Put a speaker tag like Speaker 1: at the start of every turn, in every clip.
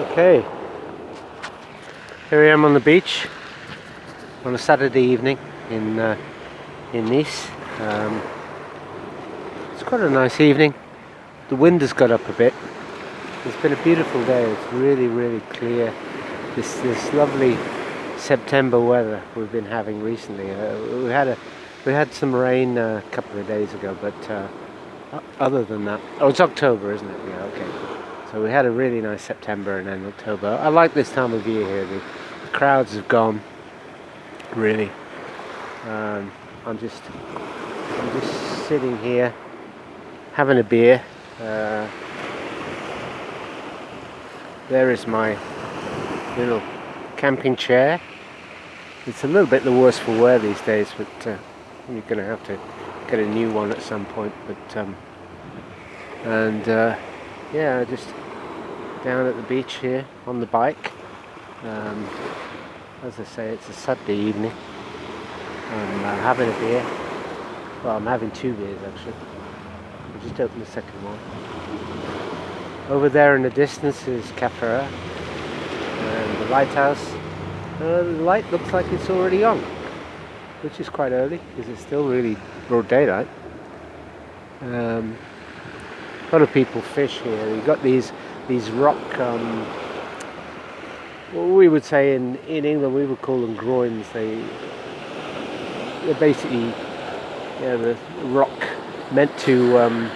Speaker 1: Okay, here I am on the beach on a Saturday evening in Nice. It's quite a nice evening. The wind has got up a bit. It's been a beautiful day. It's really clear. This lovely September weather we've been having recently. We had some rain a couple of days ago, but other than that, it's October, isn't it? Yeah, okay. So we had a really nice September and then October. I like this time of year here. The crowds have gone. Really. I'm just sitting here having a beer. There is my little camping chair. It's a little bit the worse for wear these days, but you're going to have to get a new one at some point. But yeah, just down at the beach here on the bike. As I say, it's a Saturday evening. I'm having a beer. Well, I'm having two beers actually. I just opened the second one. Over there in the distance is Cafera and the lighthouse. The light looks like it's already on, which is quite early because it's still really broad daylight. A lot of people fish here. You've got these rock, what we would say in England, we would call them groins. They're basically the rock meant to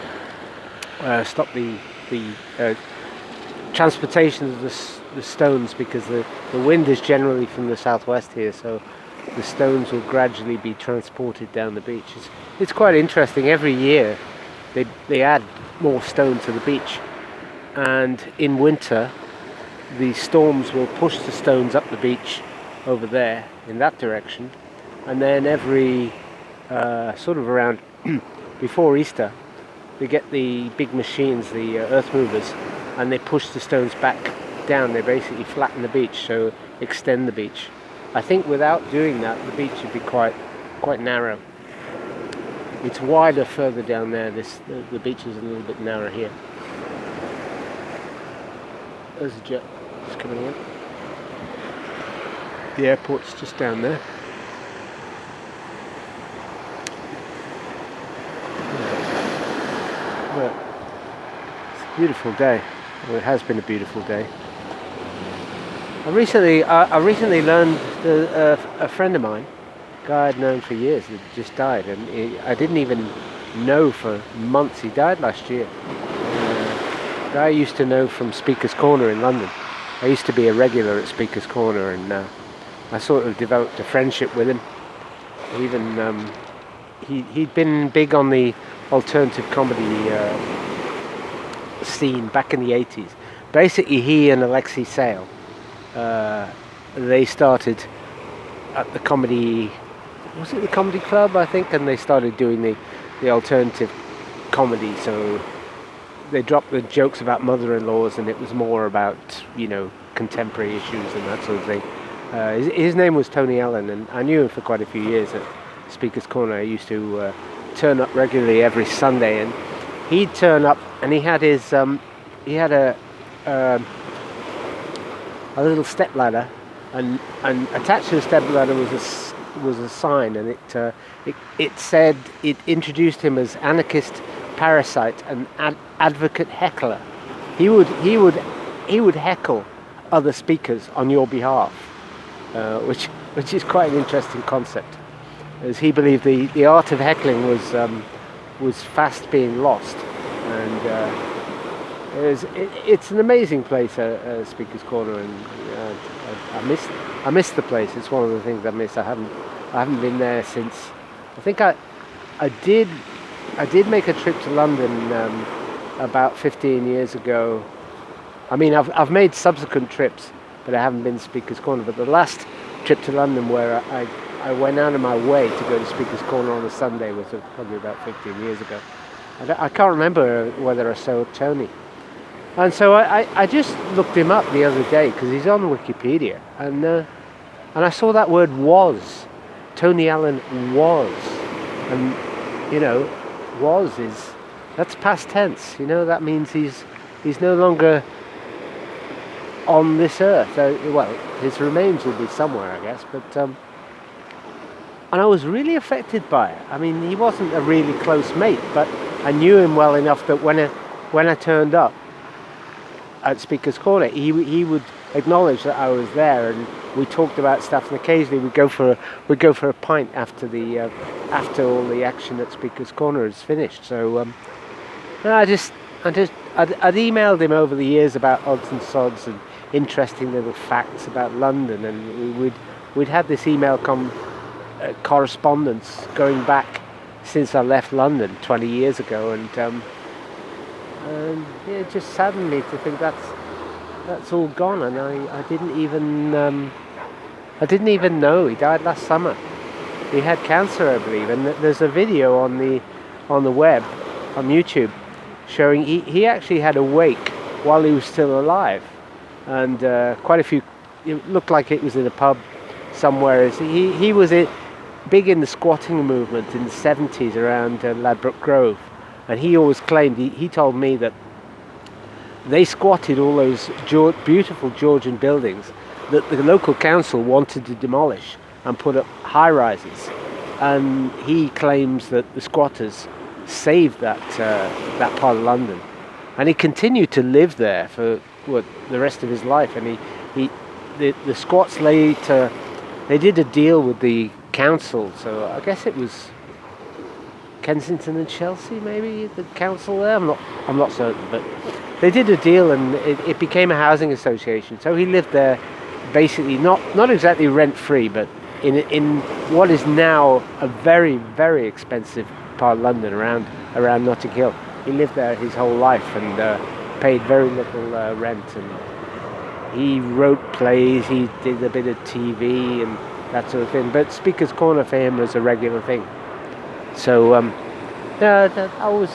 Speaker 1: stop the transportation of the stones, because the wind is generally from the southwest here, so the stones will gradually be transported down the beach. It's quite interesting. Every year they add more stone to the beach, and in winter the storms will push the stones up the beach over there in that direction, and then every sort of around before Easter they get the big machines, the earth movers, and they push the stones back down. They basically flatten the beach, so extend the beach. I think without doing that the beach would be quite narrow. It's wider further down there. The beach is a little bit narrower here. There's a jet just coming in. The airport's just down there. But it's a beautiful day. Well, it has been a beautiful day. I recently learned that a friend of mine, a guy I'd known for years, had just died, and I didn't even know for months. He died last year. A guy I used to know from Speaker's Corner in London. I used to be a regular at Speaker's Corner, and I sort of developed a friendship with him. Even he'd been big on the alternative comedy scene back in the 80s. Basically, he and Alexei Sayle, they started at the comedy, was it the Comedy Club, I think, and they started doing the alternative comedy. So they dropped the jokes about mother-in-laws, and it was more about, contemporary issues and that sort of thing. His name was Tony Allen, and I knew him for quite a few years at Speaker's Corner. I used to turn up regularly every Sunday, and he'd turn up, and he had his he had a little step ladder, and attached to the step ladder was a sign, and it said, it introduced him as anarchist, parasite, and advocate heckler. He would heckle other speakers on your behalf, which is quite an interesting concept, as he believed the art of heckling was fast being lost, and it's an amazing place, Speaker's Corner, and I miss the place. It's one of the things I miss. I haven't been there since. I think I did make a trip to London about 15 years ago. I mean, I've made subsequent trips, but I haven't been to Speaker's Corner. But the last trip to London where I went out of my way to go to Speaker's Corner on a Sunday was probably about 15 years ago. I can't remember whether I saw Tony. And so I just looked him up the other day, because he's on Wikipedia, and I saw that word "was." Tony Allen was, and that's past tense. That means he's no longer on this earth. So, well, his remains will be somewhere, I guess. But and I was really affected by it. I mean, he wasn't a really close mate, but I knew him well enough that when I turned up at Speaker's Corner, he would acknowledge that I was there, and we talked about stuff. And occasionally we'd go for a pint after after all the action at Speaker's Corner is finished. So I'd emailed him over the years about odds and sods and interesting little facts about London, and we'd had this email correspondence going back since I left London 20 years ago, and it just saddened me to think that's all gone, and I didn't even know he died last summer. He had cancer, I believe, and there's a video on the web, on YouTube, showing he actually had a wake while he was still alive, and quite a few. It looked like it was in a pub somewhere. He was big in the squatting movement in the 70s around Ladbroke Grove, and he always claimed, he told me that they squatted all those beautiful Georgian buildings that the local council wanted to demolish and put up high-rises, and he claims that the squatters saved that part of London, and he continued to live there for the rest of his life. And the squats later, they did a deal with the council, so I guess it was Kensington and Chelsea, maybe the council there. I'm not certain, but they did a deal, and it became a housing association. So he lived there, basically not exactly rent free, but in what is now a very, very expensive part of London, around Notting Hill. He lived there his whole life and paid very little rent. And he wrote plays. He did a bit of TV and that sort of thing. But Speaker's Corner for him was a regular thing. So I was